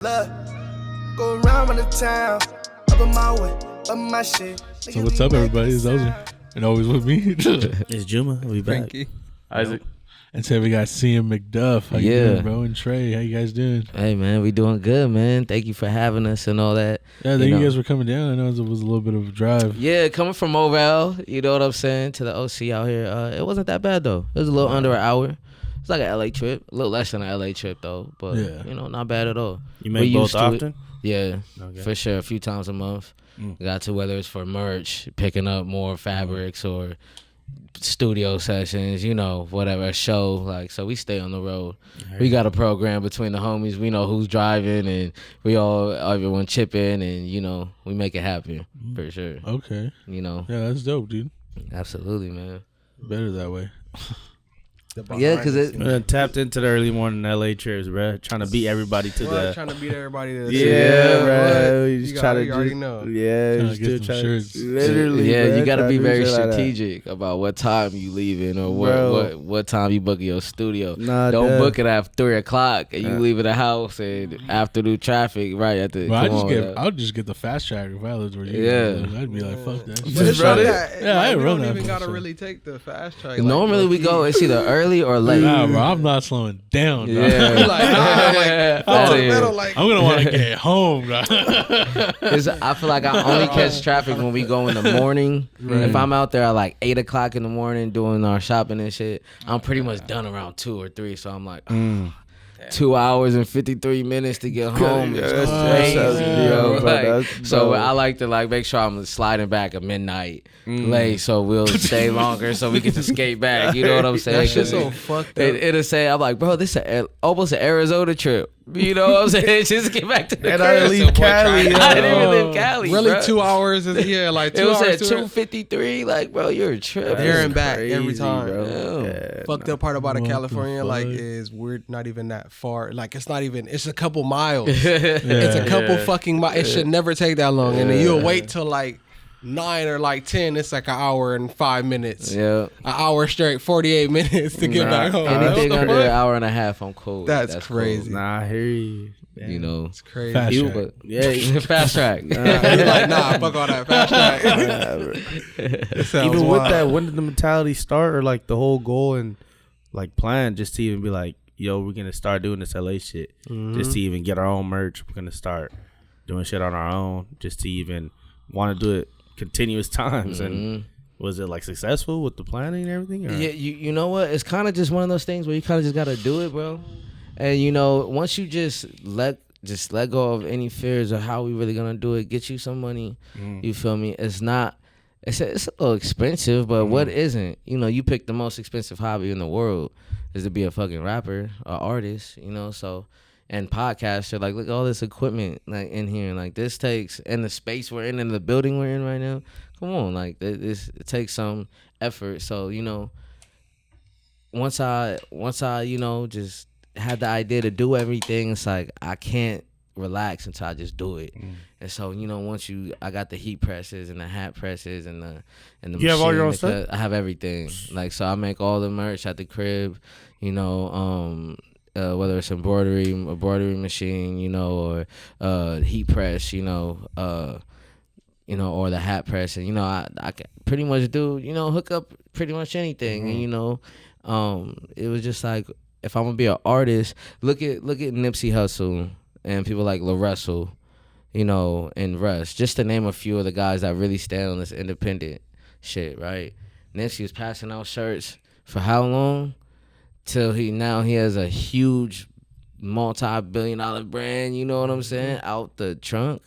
Look, go around the town, up in my way, up my shit. So what's up, everybody? It's Ozen, and always with me. It's Juma. We back. Frankie. Isaac. And today we got CM Mcduff. How you doing, bro? And Trey, how you guys doing? Hey, man, we doing good, man. Thank you for having us and all that. Yeah, thank you guys for coming down. I know it was a little bit of a drive. Yeah, coming from Morel, you know what I'm saying, to the OC out here. It wasn't that bad, though. It was a little under an hour. It's like an LA trip. A little less than an LA trip, though. But, not bad at all. You make both often? Yeah, for sure. A few times a month. Got to whether it's for merch, picking up more fabrics or studio sessions, whatever, a show. Like, so we stay on the road. We got a program between the homies. We know who's driving, and everyone chip in, and, we make it happen for sure. Okay. Yeah, that's dope, dude. Absolutely, man. Better that way. Yeah, because it tapped into the early morning LA trips, bro. Trying to beat everybody to the. Trying to beat everybody to the. Yeah, bro. You already know. Yeah, get some shirts. Literally. Yeah, bro, you got to be very strategic. strategic about what time you leaving or what time you book your studio. Don't book it at 3:00 and you leave the house and after the traffic right at the. I'll just get the fast track if I lived where you. Yeah, I'd be like, fuck that. I don't even gotta really take the fast track. Normally we go. It's either early or late. Nah, bro, I'm not slowing down. Bro. Yeah, I'm gonna want to get home, bro. I feel like I only catch traffic when we go in the morning. Right. If I'm out there at like 8:00 in the morning doing our shopping and shit, I'm pretty much done around 2 or 3. So I'm like, 2 hours and 53 minutes to get home. It's crazy, yo. So I like to make sure I'm sliding back at midnight late, so we'll stay longer, so we can just skate back. You know what I'm saying? That shit's so fucked up. It'll say, I'm like, bro, this is almost an Arizona trip. You know what I'm saying? Just get back to the crib. I didn't leave Cali. I didn't even leave Cali. Really, bro. 2 hours is like 2 it was hours. At 2:53. Like, bro, you're a trip. There and back crazy, every time. Bro. Yeah, fucked up part about California, is we're not even that far. Like, it's not even. It's a couple miles. It's a couple fucking miles. It should never take that long, and then you'll wait till like 9 or 10. It's like an hour and 5 minutes. Yeah, an hour straight, 48 minutes to get back home. Anything under an hour and a half, I'm cool. That's crazy. Cool. Nah, I hear you. Man. It's crazy. Fast track. Fast track. You're like, nah, fuck all that fast track. Even with that, when did the mentality start, or like the whole goal and like plan, just to even be like, yo, we're gonna start doing this LA shit, just to even get our own merch. We're gonna start doing shit on our own, just to even want to do it continuous times. And was it like successful with the planning and everything? Or? Yeah, you know what? It's kind of just one of those things where you kind of just gotta do it, bro. And once you just let go of any fears of how we really gonna do it, get you some money. You feel me? It's a little expensive, but what isn't? You pick the most expensive hobby in the world is to be a fucking rapper, or artist. So, and podcaster. Like, look at all this equipment in here. Like, this takes, and the space we're in and the building we're in right now. Come on, like it takes some effort. So once I just had the idea to do everything, it's like I can't relax until I just do it. And so I got the heat presses and the hat presses and the you have all your own stuff? I have everything. Like, so I make all the merch at the crib. Whether it's a embroidery machine, or heat press, or the hat press, and I can pretty much do hook up pretty much anything. And it was just like, if I'm gonna be an artist, look at Nipsey Hussle and people like La Russell, and Russ, just to name a few of the guys that really stand on this independent shit, right? Nipsey was passing out shirts for how long? Till he has a huge multi-billion-dollar brand, you know what I'm saying, out the trunk.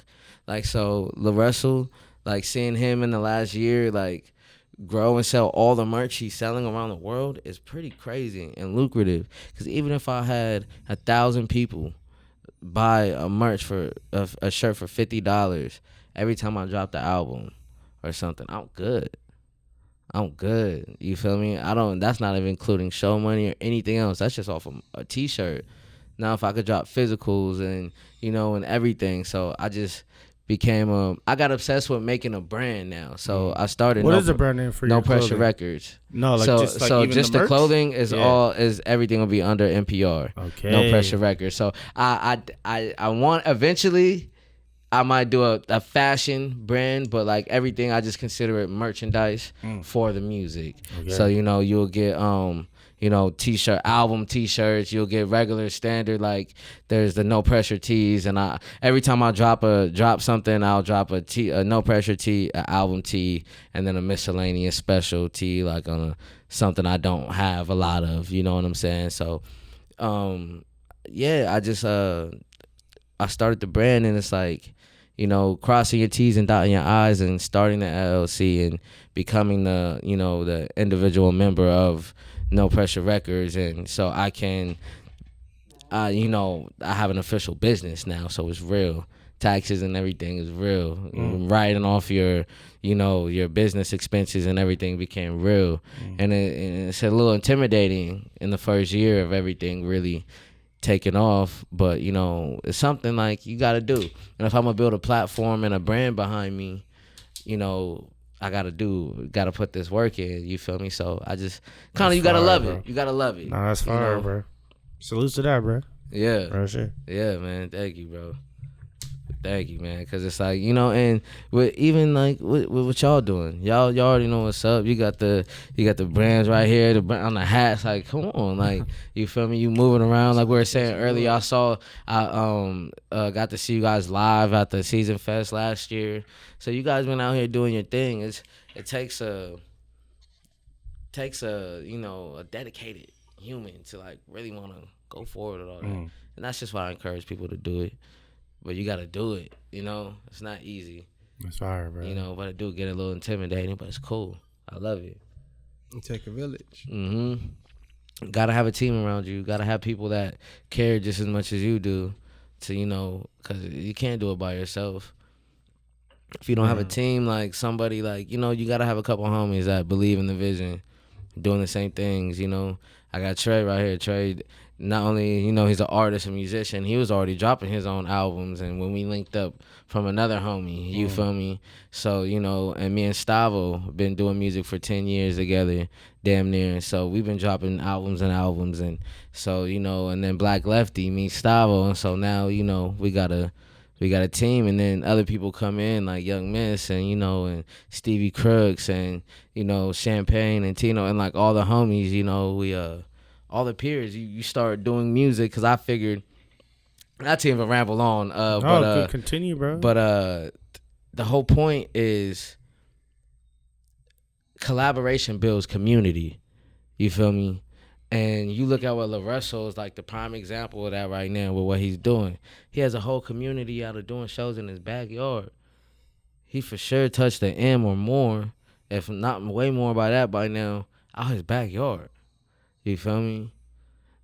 Like, so La Russell, like, seeing him in the last year, like, grow and sell all the merch he's selling around the world is pretty crazy and lucrative. Because even if I had 1,000 people buy a merch for a shirt for $50 every time I drop the album or something, I'm good. You feel me? That's not even including show money or anything else. That's just off of a t-shirt. Now, if I could drop physicals and, and everything. So I just became I got obsessed with making a brand now. So I started. What is the brand name for No your Pressure clothing? Records. No, like so just like so even just the the merch? clothing is Yeah. everything will be under NPR. Okay. No Pressure Records. So I want eventually. I might do a fashion brand, but like everything, I just consider it merchandise for the music. Okay. So you'll get t-shirt, album t-shirts. You'll get regular standard, like there's the No Pressure tees, and every time I drop something, I'll drop a No Pressure tee, an album tee, and then a miscellaneous special tee, like on something I don't have a lot of. You know what I'm saying? So, I just I started the brand, and it's like, crossing your T's and dotting your I's and starting the LLC and becoming the individual member of No Pressure Records. And so I can, I have an official business now, so it's real. Taxes and everything is real. Writing off your business expenses and everything became real. And it's a little intimidating in the first year of everything really taking off, but it's something like you gotta do. And if I'm gonna build a platform and a brand behind me, I gotta put this work in. You feel me? So I just you gotta love it. You gotta love it. No, that's fire, bro. Salute to that, bro. Yeah, Real shit. yeah, man. Thank you, bro. Thank you, man. Cause it's like, and with even like with what y'all doing, y'all already know what's up. You got the brands right here, on the hats. Like, come on, like, you feel me? You moving around like we were saying earlier. I got to see you guys live at the Season Fest last year. So you guys been out here doing your thing. It takes a dedicated human to like really want to go forward with all that, and that's just why I encourage people to do it. But you gotta do it, It's not easy. That's fire, bro. But it do get a little intimidating, but it's cool. I love it. You take a village. Gotta have a team around you. Gotta have people that care just as much as you do to, because you can't do it by yourself. If you don't have a team, like somebody like, you gotta have a couple homies that believe in the vision, doing the same things, I got Trey right here. Trey, not only, he's an artist and musician, he was already dropping his own albums. And when we linked up from another homie, you feel me? So, and me and Stavo been doing music for 10 years together, damn near. So we've been dropping albums. And so, and then Black Lefty meets Stavo. And so now, we got a team, and then other people come in like Young Miss and, and Stevie Crooks and, Champagne and Tino and like all the homies, we, all the peers, you start doing music, because I figured, not to even ramble on, but continue, bro. But the whole point is collaboration builds community. You feel me? And you look at what LaRussell is like the prime example of that right now with what he's doing. He has a whole community out of doing shows in his backyard. He for sure touched the M or more, if not way more by that by now, out his backyard. You feel me?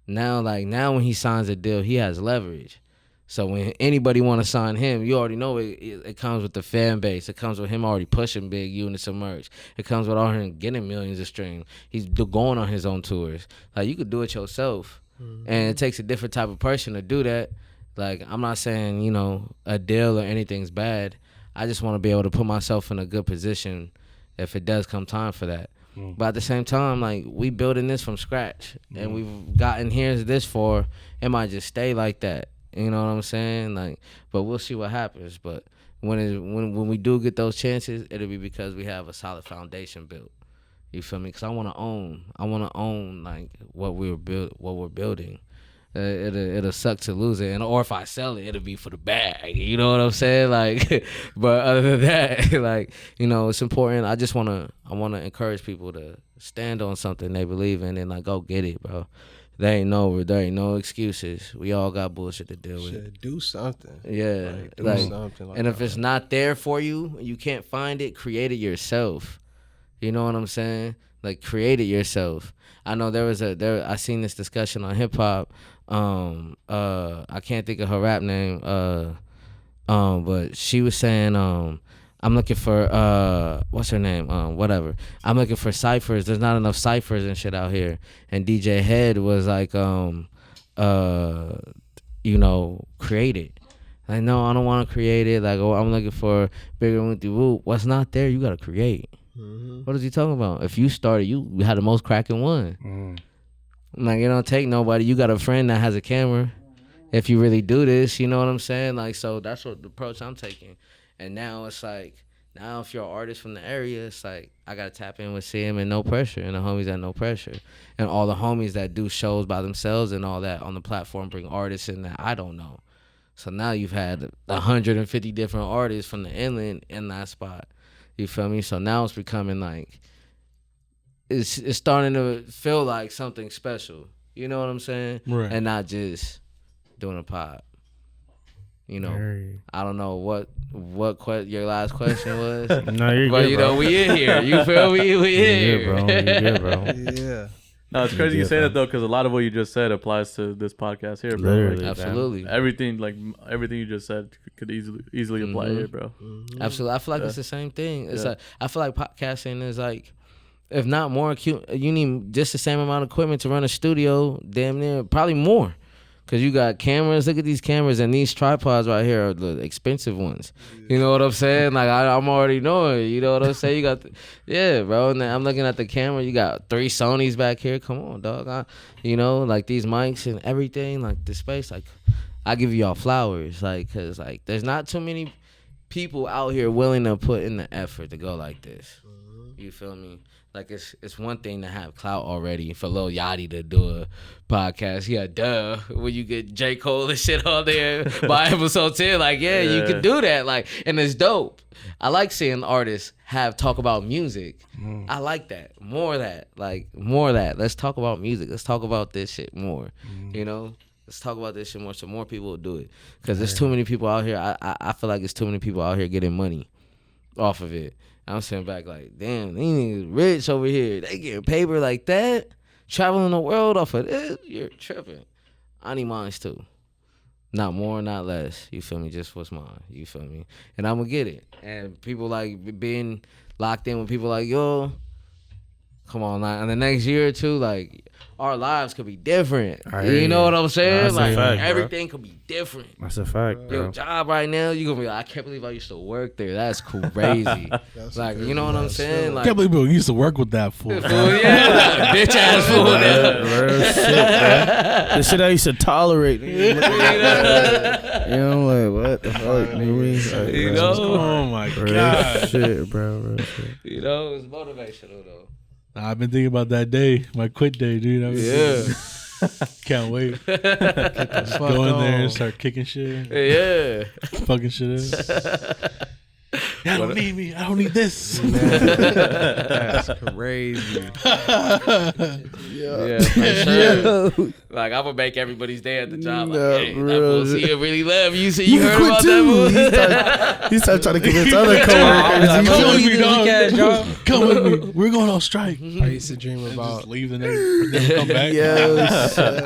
Now when he signs a deal, he has leverage. So when anybody want to sign him, you already know it comes with the fan base. It comes with him already pushing big units of merch. It comes with all him getting millions of streams. He's going on his own tours. Like, you could do it yourself. And it takes a different type of person to do that. Like, I'm not saying, a deal or anything's bad. I just want to be able to put myself in a good position if it does come time for that. But at the same time, like, we building this from scratch, and we've gotten here's this for. It might just stay like that. You know what I'm saying? Like, but we'll see what happens. But when we do get those chances, it'll be because we have a solid foundation built. You feel me? Because I want to own like what we're building. It'll suck to lose it, or if I sell it, it'll be for the bag. You know what I'm saying? Like, but other than that, like, it's important. I want to encourage people to stand on something they believe in and like go get it, bro. There ain't no excuses. We all got bullshit to deal with. Do something. Yeah, do something. Like, and if it's not there for you, you can't find it. Create it yourself. You know what I'm saying? Like, create it yourself. I know I seen this discussion on hip hop. I can't think of her rap name. But she was saying, I'm looking for what's her name? Whatever. I'm looking for ciphers. There's not enough ciphers and shit out here. And DJ Head was like, create it. Like, no, I don't want to create it. Like, oh, I'm looking for bigger with the whoop. What's not there, you got to create. What is he talking about? If you started, you had the most cracking one. Like, it don't take nobody. You got a friend that has a camera. If you really do this, you know what I'm saying? Like, so that's what the approach I'm taking. And now it's like, now if you're an artist from the area, it's like, I got to tap in with CM and No Pressure and the homies at No Pressure. And all the homies that do shows by themselves and all that on the platform bring artists in that I don't know. So now you've had 150 different artists from the inland in that spot. You feel me? So now it's becoming like, it's starting to feel like something special. You know what I'm saying? Right. And not just doing a pop. You know, I don't know what your last question was. No, you're but good, you bro. know, we in here. You feel me? We in here. Bro. You're good, bro. Yeah. No, it's crazy you say that though, because a lot of what you just said applies to this podcast here, bro. Literally, Like, Absolutely. everything you just said could easily apply here, bro. Absolutely. I feel like it's the same thing. It's like, I feel like podcasting is like, if not more, you need just the same amount of equipment to run a studio, damn near, probably more. Because you got cameras. Look at these cameras, and these tripods right here are the expensive ones. You know what I'm saying? Like, I'm already knowing. You know what I'm saying? You got, yeah, bro. And then I'm looking at the camera. You got 3 Sonys back here. Come on, dog. You know, like these mics and everything, like the space. Like, I give y'all flowers. Like, because, like, there's not too many people out here willing to put in the effort to go like this. You feel me? Like, it's one thing to have clout already for Lil Yachty to do a podcast. Yeah, duh. When you get J. Cole and shit on there by episode 10, like, yeah, you can do that. Like, and it's dope. I like seeing artists talk about music. I like that. More of that. Like, more of that. Let's talk about music. Let's talk about this shit more. You know? Let's talk about this shit more so more people will do it. Because there's too many people out here. I feel like there's too many people out here getting money off of it. I'm sitting back like, damn, these niggas rich over here. They getting paper like that, traveling the world off of this. You're tripping. I need mine too. Not more, not less. You feel me? Just what's mine. You feel me? And I'm gonna get it. And people like being locked in with people like, yo, come on, like, in the next year or two, like, our lives could be different. You know what I'm saying? That's like, a fact, everything could be different. That's a fact, bro. Your job right now, you gonna be like, I can't believe I used to work there. That's crazy. Like, you know what I'm saying? I Like, can't believe people used to work with that fool. yeah, bitch ass fool. Real shit, bro. The shit I used to tolerate. You know, like, what the fuck? You know? Oh my Real god. shit, bro. Real shit. You know, it's motivational though. I've been thinking about that day, my quit day, dude. Can't wait. Just go in there and start kicking shit, Yeah. fucking shit up. I don't need me. I don't need this. That's crazy. Yeah, for sure. Like, I'm gonna make everybody's day at the job. Like, hey, that fool here really love you. So you heard about that fool? He started trying to convince other coworkers. Come with me, dog. Come with me. We're going on strike. I used to dream about Just leave the never come back.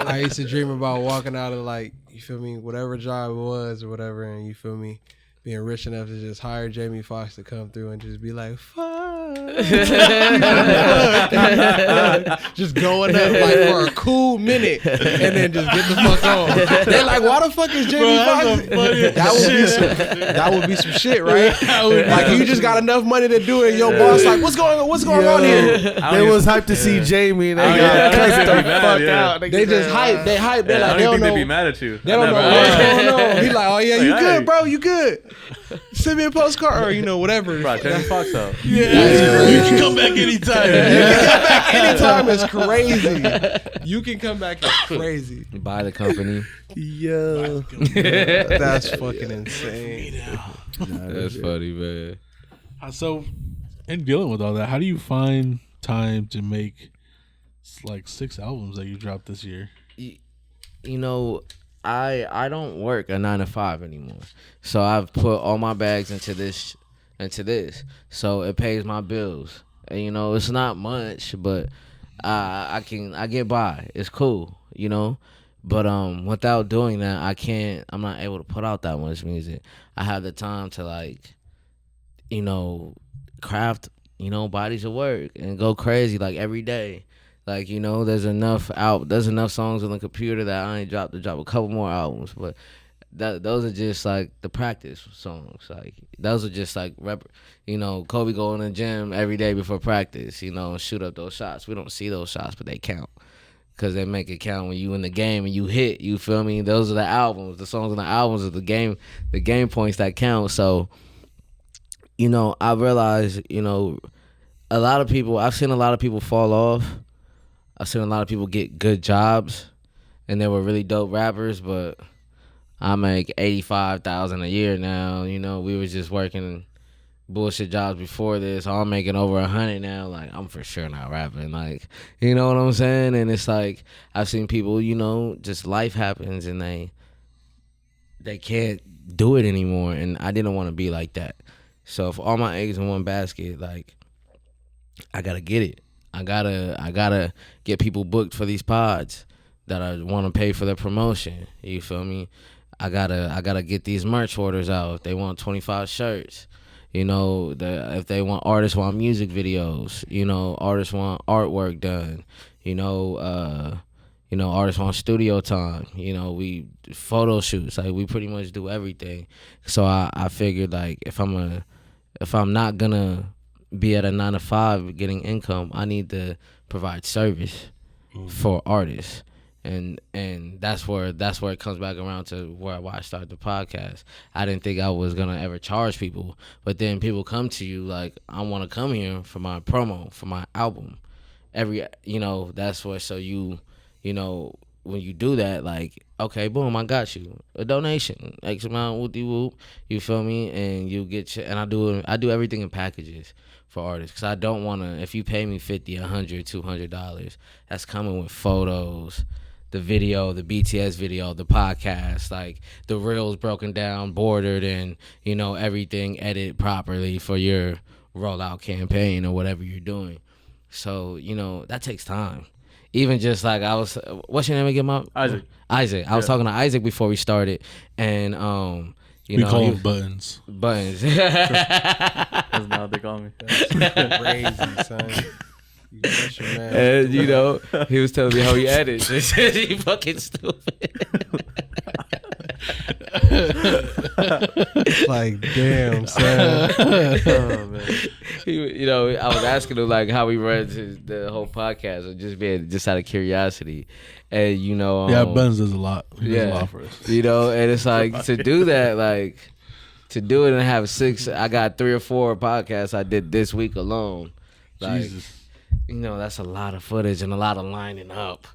I used to dream about walking out of, like, you feel me, whatever job it was or whatever, and you feel me, being rich enough to just hire Jamie Foxx to come through and just be like, fuck. Just going up like for a cool minute and then just get the fuck on. They're like, why the fuck is Jamie Foxx? That would be some shit, right? Like, you just got enough money to do it, and your boss like, what's going on here? They was hyped to see Jamie, and they got cussed the fuck out. They just hype. They hype. They're like, I they don't don't think know. they'd be mad at you. They don't know what's going on. He like, oh yeah, you Like, good, hey. bro? You good? Send me a postcard or whatever. Bro, Jamie Foxx out. You can come back anytime. You can come back anytime. It's crazy. You can come back. It's crazy. Buy the company. Yo. That's fucking insane. That's funny, man. So, in dealing with all that, how do you find time to make like 6 albums that you dropped this year? You know, I don't work a 9 to 5 anymore, so I've put all my bags into this, so it pays my bills. And, you know, it's not much, but I get by. It's cool, you know. But without doing that, I'm not able to put out that much music. I have the time to, like, you know, craft, you know, bodies of work and go crazy like every day. Like, you know, there's enough songs on the computer that I ain't dropped to drop a couple more albums. But those are just like the practice songs. Like those are just like Kobe go in the gym every day before practice, and shoot up those shots. We don't see those shots, but they count because they make it count when you in the game and you hit. You feel me? Those are the albums. The songs on the albums are the game points that count. So, I realized, a lot of people. I've seen a lot of people fall off. I've seen a lot of people get good jobs, and they were really dope rappers, but I make $85,000 a year now. We were just working bullshit jobs before this. I'm making over $100 now. Like, I'm for sure not rapping. Like, you know what I'm saying? And it's like I've seen people, just life happens and they can't do it anymore. And I didn't want to be like that. So if all my eggs in one basket, like, I gotta get it. I gotta get people booked for these pods that I want to pay for their promotion. You feel me? I gotta get these merch orders out. If they want 25 shirts, if they want artists want music videos, artists want artwork done, artists want studio time, we photo shoots, like we pretty much do everything. So I figured like if I'm not gonna be at a 9-to-5 getting income, I need to provide service for artists. And that's where it comes back around to why I started the podcast. I didn't think I was gonna ever charge people, but then people come to you like, I want to come here for my promo for my album. That's where, so when you do that, like, okay, boom, I got you a donation, X amount, whoopty whoop, you feel me, and you get and I do everything in packages for artists, because I don't want to. If you pay me $50, $100, $200, that's coming with photos, the video, the BTS video, the podcast, like the reels broken down, bordered, and everything edited properly for your rollout campaign or whatever you're doing. So that takes time. Even just like what's your name again? Isaac. I was talking to Isaac before we started, and we call them Buttons. Buttons. That's not what they call me. That's crazy, son. That's your man. And he was telling me how he edits. He fucking stupid. Like, damn, son. Oh, man. I was asking him like how he runs the whole podcast, or just out of curiosity, and Buttons does a lot. He does a lot for us. And it's like to do that, like to do it and have 6. I got 3 or 4 podcasts I did this week alone. Like, Jesus. That's a lot of footage and a lot of lining up,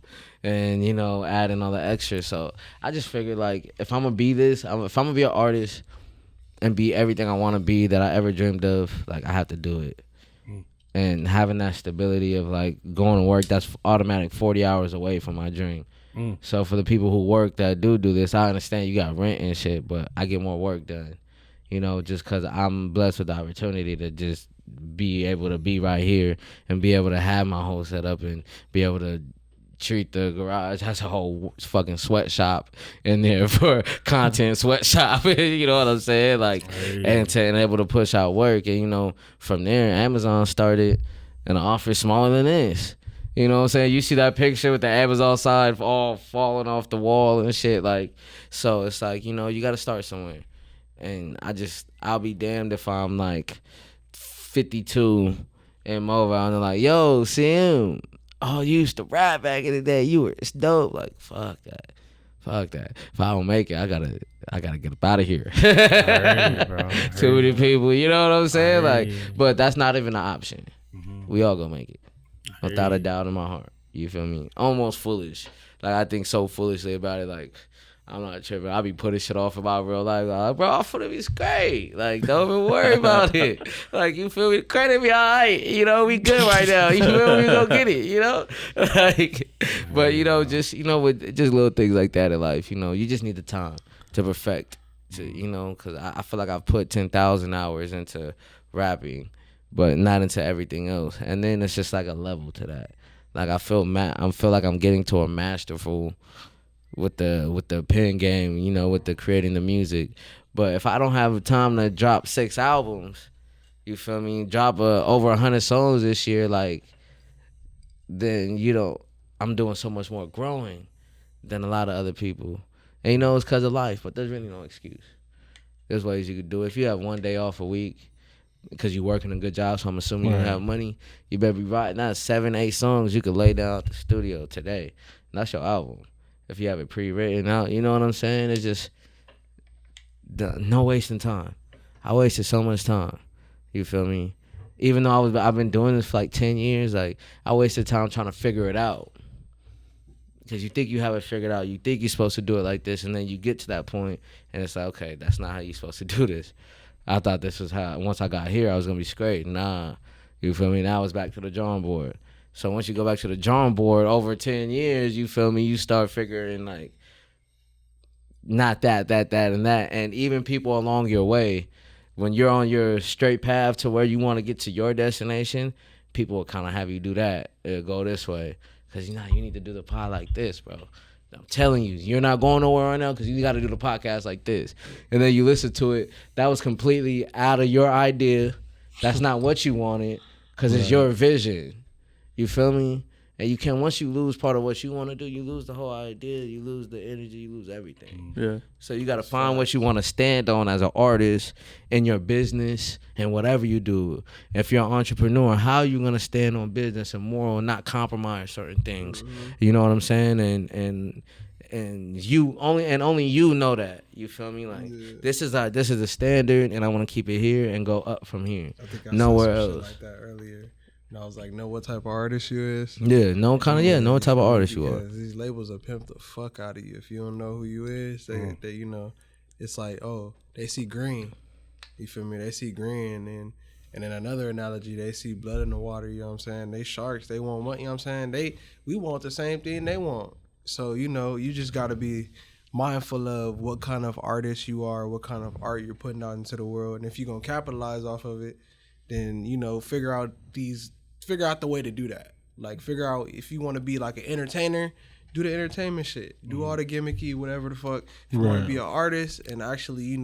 and adding all the extras. So I just figured like if I'm gonna be if I'm gonna be an artist and be everything I want to be that I ever dreamed of, like I have to do it. And having that stability of like going to work, that's automatic 40 hours away from my dream. So for the people who work that do this, I understand you got rent and shit, but I get more work done, just because I'm blessed with the opportunity to just be able to be right here and be able to have my whole setup and be able to treat the garage. That's a whole fucking sweatshop in there for content sweatshop. You know what I'm saying? Like, and able to push out work. And, from there, Amazon started an office smaller than this. You know what I'm saying? You see that picture with the Amazon side all falling off the wall and shit. Like, so it's like, you got to start somewhere. And I'll be damned if I'm like 52 and mobile and they're like, yo, CM, oh, you used to rap back in the day. It's dope. Like, fuck that. If I don't make it, I gotta get up out of here. Too many people, you know what I'm saying? Like, but that's not even an option. We all gonna make it, without a doubt in my heart. You feel me? Almost foolish. Like, I think so foolishly about it. Like, I'm not tripping. I be putting shit off about real life. Like, bro, I'm finna be great. Like, don't even worry about it. Like, you feel me? Credit me, all right. We good right now. You feel me? We gonna get it, Like, but, just, with just little things like that in life, you just need the time to perfect, because I feel like I've put 10,000 hours into rapping, but not into everything else. And then it's just like a level to that. Like, I feel like I'm getting to a masterful with the pen game, with the creating the music. But if I don't have time to drop 6 albums, you feel me, drop over 100 songs this year, like, then I'm doing so much more growing than a lot of other people. And you know it's because of life, but there's really no excuse. There's ways you could do it. If you have one day off a week because you're working a good job, so I'm assuming you have money, you better be writing out 7, 8 songs you could lay down at the studio today. And that's your album. If you have it pre-written out, you know what I'm saying? It's just no wasting time. I wasted so much time. You feel me? Even though I've been doing this for like 10 years, like I wasted time trying to figure it out. Because you think you have it figured out. You think you're supposed to do it like this, and then you get to that point, and it's like, okay, that's not how you're supposed to do this. I thought this was how, once I got here, I was going to be straight. Nah. You feel me? Now it's back to the drawing board. So once you go back to the drawing board over 10 years, you feel me? You start figuring like, not that, and that. And even people along your way, when you're on your straight path to where you want to get to your destination, people will kind of have you do that. It'll go this way. Because, you need to do the pod like this, bro. I'm telling you, you're not going nowhere right now because you got to do the podcast like this. And then you listen to it. That was completely out of your idea. That's not what you wanted because it's your vision. You feel me? And you can, once you lose part of what you want to do, you lose the whole idea, you lose the energy, you lose everything. Yeah. So you got to find what you want to stand on as an artist in your business and whatever you do. If you're an entrepreneur, how you going to stand on business and moral and not compromise certain things? You know what I'm saying? And only you know that. You feel me? Like this is a standard, and I want to keep it here and go up from here. I think I Nowhere said some else. shit like that earlier. And I was like, know what type of artist you is? Yeah, know what type of artist you are. Because these labels will pimp the fuck out of you. If you don't know who you is, they you know, it's like, oh, they see green. You feel me? They see green, and then another analogy, they see blood in the water, you know what I'm saying? They sharks, they want money, you know what I'm saying? We want the same thing they want. So, you just gotta be mindful of what kind of artist you are, what kind of art you're putting out into the world. And if you're gonna capitalize off of it, then, figure out the way to do that. Like, figure out if you want to be like an entertainer, do the entertainment shit. Do all the gimmicky, whatever the fuck. If you want to be an artist and actually,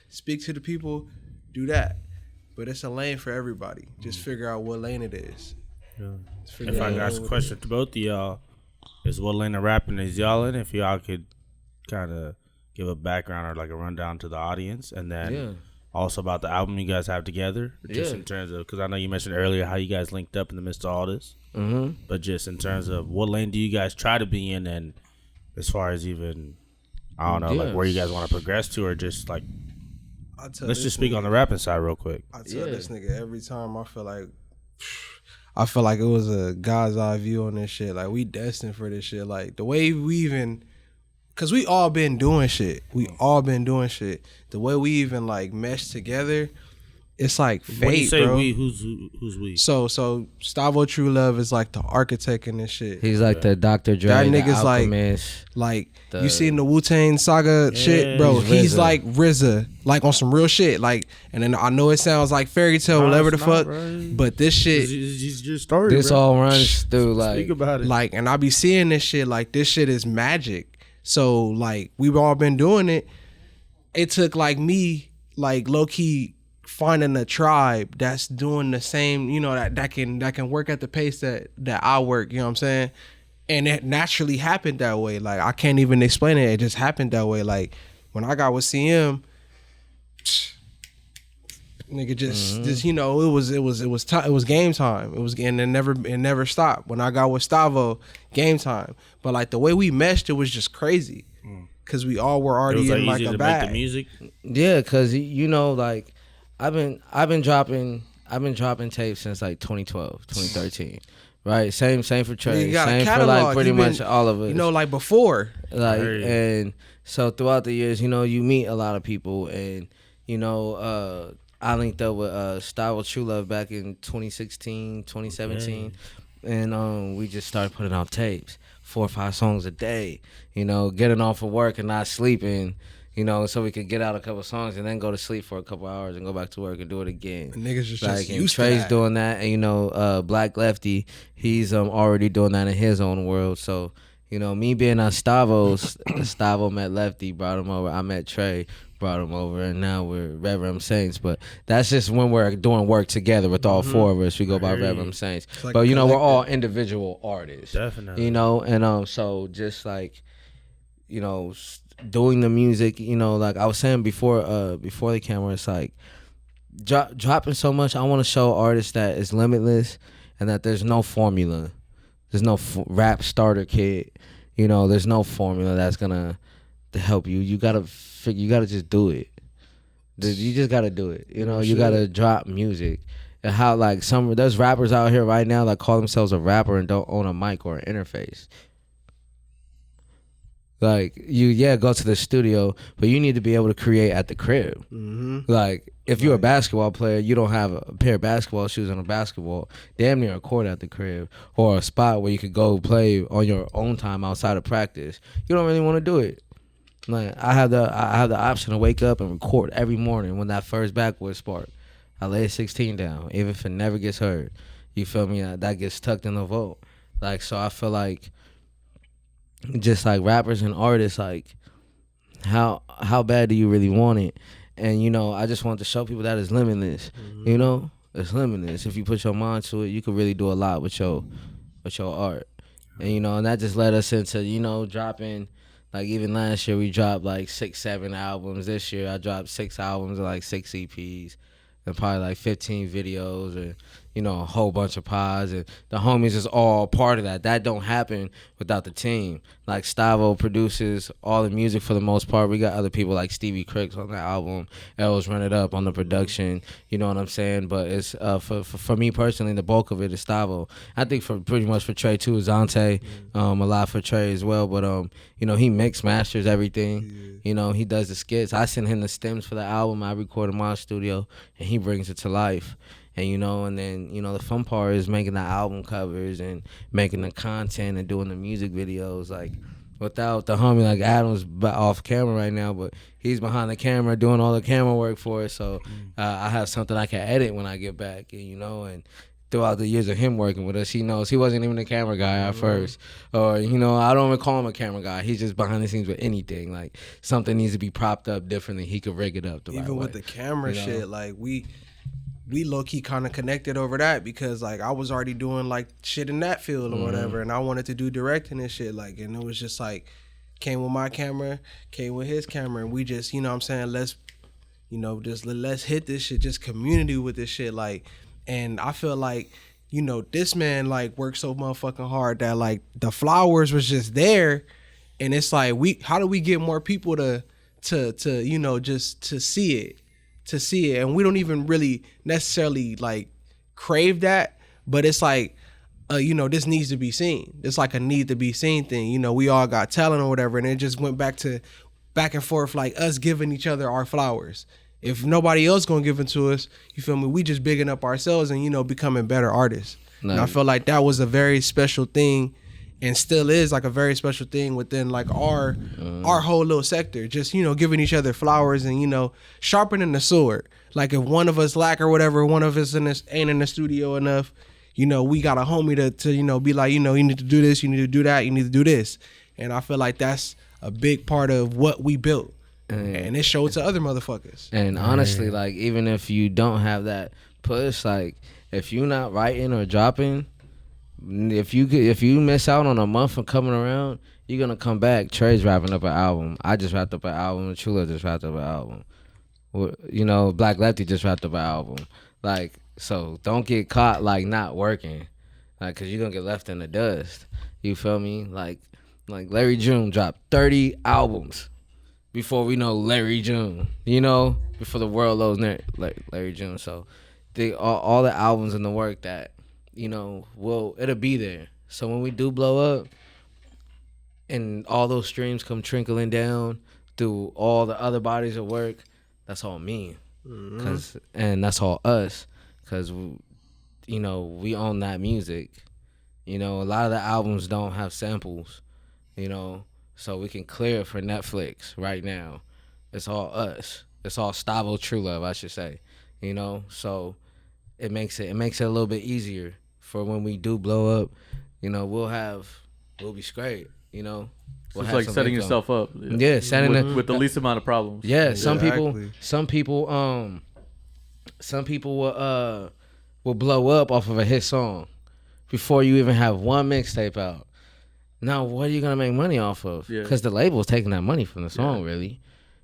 speak to the people, do that. But it's a lane for everybody. Just figure out what lane it is. Yeah. If I could ask a question to both of y'all, is what lane of rapping is y'all in? If y'all could kind of give a background or like a rundown to the audience, and then also about the album you guys have together, just in terms of, because I know you mentioned earlier how you guys linked up in the midst of all this, but just in terms of what lane do you guys try to be in, and as far as even, I don't know, like where you guys want to progress to, or just like, let's just speak on the rapping side real quick. I tell this nigga every time, I feel like it was a God's eye view on this shit. Like, we destined for this shit. Like, the way we even, because we all been doing shit. The way we even, like, mesh together, it's like fate, when you say bro. we, who's we? So Stavo True Love is like the architect in this shit. He's like the Dr. Dre, That the nigga's Alchemist. like you seen the Wu-Tang Saga shit, bro. He's RZA. like RZA, like on some real shit. Like, and then I know it sounds like fairy tale, whatever the it's not, fuck, right. but this shit, It's your story. This bro. all runs through Speak about it. like, and I be seeing this shit, like, this shit is magic. So, like, we've all been doing it. It took, like, me, like, low-key finding a tribe that's doing the same, that can work at the pace that I work, you know what I'm saying? And it naturally happened that way. Like, I can't even explain it. It just happened that way. Like, when I got with CM, nigga, just it was game time. And it never stopped. When I got with Stavo, game time. But like the way we meshed, it was just crazy. Cause we all were already in like a bag. Make the music. Yeah, cause like I've been dropping tapes since like 2012, 2013. Right, same for Trey, same for like pretty much all of us. Like before, like, and so throughout the years, you meet a lot of people, and I linked up with Style True Love back in 2016, 2017, and we just started putting out tapes, 4 or 5 songs a day. Getting off of work and not sleeping. So we could get out a couple songs and then go to sleep for a couple hours and go back to work and do it again. And niggas just like, used Trey's to that. doing that, and Black Lefty, he's already doing that in his own world. So me being on Stavo met Lefty, brought him over. I met Trey, brought him over, and now we're Reverend Saints. But that's just when we're doing work together with all 4 of us. We go by Reverend Saints. Like but a we're all individual artists. Definitely. And so just like doing the music, you know, like I was saying before the camera, it's like dropping so much. I want to show artists that it's limitless and that there's no formula. There's no rap starter kit. You know, there's no formula that's gonna help you. You gotta just do it. You just gotta do it. You know, you gotta drop music. And how like there's rappers out here right now that call themselves a rapper and don't own a mic or an interface. Like go to the studio, but you need to be able to create at the crib. Mm-hmm. Like if you're a basketball player, you don't have a pair of basketball shoes and a basketball, damn near a court at the crib or a spot where you could go play on your own time outside of practice. You don't really want to do it. Like I have the option to wake up and record every morning when that first backwood spark. I lay 16 down, even if it never gets heard. You feel me? That gets tucked in the vault. Like so, I feel like just like rappers and artists, like how bad do you really want it? And you know, I just want to show people that it's limitless. Mm-hmm. You know, it's limitless. If you put your mind to it, you can really do a lot with your art. And you know, and that just led us into, you know, dropping. Like even last year we dropped like 6-7 albums. This year I dropped 6 albums and like 6 EPs and probably like 15 videos and, you know, a whole bunch of pods. And the homies is all part of that. That don't happen without the team. Like Stavo produces all the music for the most part. We got other people like Stevie Cricks on the album. Els Run It Up on the production. You know what I'm saying? But it's for me personally, the bulk of it is Stavo. I think for pretty much for Trey too, Zante. A lot for Trey as well. But you know, he masters everything. Yeah. You know, he does the skits. I send him the stems for the album. I record in my studio, and he brings it to life. And, you know, and then, you know, the fun part is making the album covers and making the content and doing the music videos. Like, without the homie, like Adam's off camera right now, but he's behind the camera doing all the camera work for us. So I have something I can edit when I get back, and, you know, and throughout the years of him working with us, he knows he wasn't even a camera guy at first. Or, you know, I don't even call him a camera guy. He's just behind the scenes with anything. Like, something needs to be propped up differently. He could rig it up the right way. Even with the camera shit, like, we low-key kind of connected over that because, like, I was already doing, like, shit in that field or whatever, and I wanted to do directing and shit, like, and it was just, like, came with my camera, came with his camera, and we just, you know what I'm saying, let's hit this shit, just community with this shit, like, and I feel like, you know, this man, like, worked so motherfucking hard that, like, the flowers was just there, and it's like, how do we get more people to you know, just to see it? And we don't even really necessarily like crave that, but it's like you know, this needs to be seen. It's like a need to be seen thing. You know, we all got talent or whatever, and it just went back and forth, like us giving each other our flowers. If nobody else gonna give it to us, you feel me, we just bigging up ourselves and, you know, becoming better artists. Nice. And I feel like that was a very special thing, and still is like a very special thing within like our whole little sector. Just, you know, giving each other flowers and, you know, sharpening the sword. Like if one of us lack or whatever, one of us ain't in the studio enough, you know, we got a homie to you know, be like, you know, you need to do this, you need to do that, you need to do this. And I feel like that's a big part of what we built. And it showed to other motherfuckers. And honestly, like, even if you don't have that push, like, if you're not writing or dropping, if you miss out on a month from coming around, you're gonna come back. Trey's wrapping up an album. I just wrapped up an album. Chula just wrapped up an album. You know, Black Lefty just wrapped up an album. Like, so don't get caught like not working, like, cause you're gonna get left in the dust. You feel me? Like Larry June dropped 30 albums before we know Larry June. You know, before the world knows Larry June. So all the albums and the work that, you know, it'll be there. So when we do blow up and all those streams come trickling down through all the other bodies of work, that's all me. And that's all us. Because, you know, we own that music. You know, a lot of the albums don't have samples, you know, so we can clear it for Netflix right now. It's all us. It's all Stavo True Love, I should say. You know, so it makes it a little bit easier for when we do blow up. You know, we'll be straight. You know, it's like setting yourself up. Yeah, setting with the least amount of problems. Yeah, some people will blow up off of a hit song before you even have one mixtape out. Now, what are you gonna make money off of? Yeah. Because the label's taking that money from the song, really.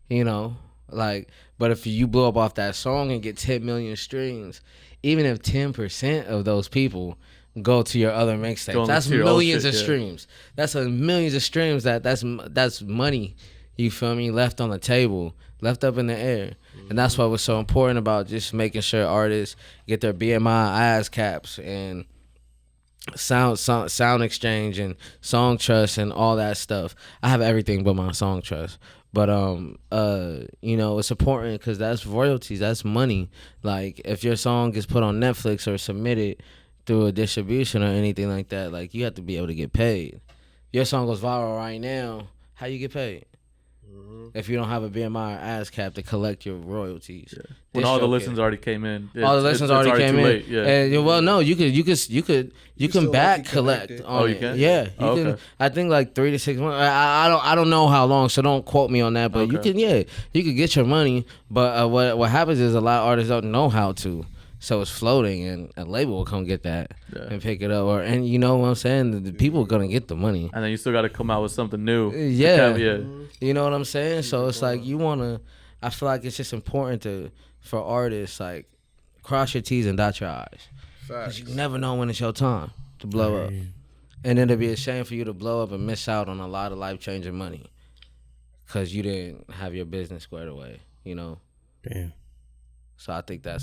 You know, like, but if you blow up off that song and get 10 million streams, even if 10% of those people go to your other mixtapes, that's millions of streams. That's millions of streams. That's money. You feel me? Left on the table, left up in the air. And that's what was so important about just making sure artists get their BMI ASCAPs and sound exchange and song trust and all that stuff. I have everything but my song trust. But you know, it's important because that's royalties, that's money. Like if your song gets put on Netflix or submitted through a distribution or anything like that, like you have to be able to get paid. Your song goes viral right now, how you get paid? If you don't have a BMI or ASCAP to collect your royalties, when all the listens already came in, all the listens already came in. Late. Yeah. And, well, no, you can back collect on you it. can? Yeah, you Okay. can. I think like 3 to 6 months. I don't know how long, so don't quote me on that. But you can get your money. But what happens is a lot of artists don't know how to. So it's floating, and a label will come get that and pick it up. And you know what I'm saying? The people are gonna get the money. And then you still got to come out with something new. Yeah. Yeah. You know what I'm saying? So it's like you wanna. I feel like it's just important for artists like cross your T's and dot your I's. Because you never know when it's your time to blow up, and then it'd be a shame for you to blow up and miss out on a lot of life changing money because you didn't have your business squared away. You know. Damn. So I think that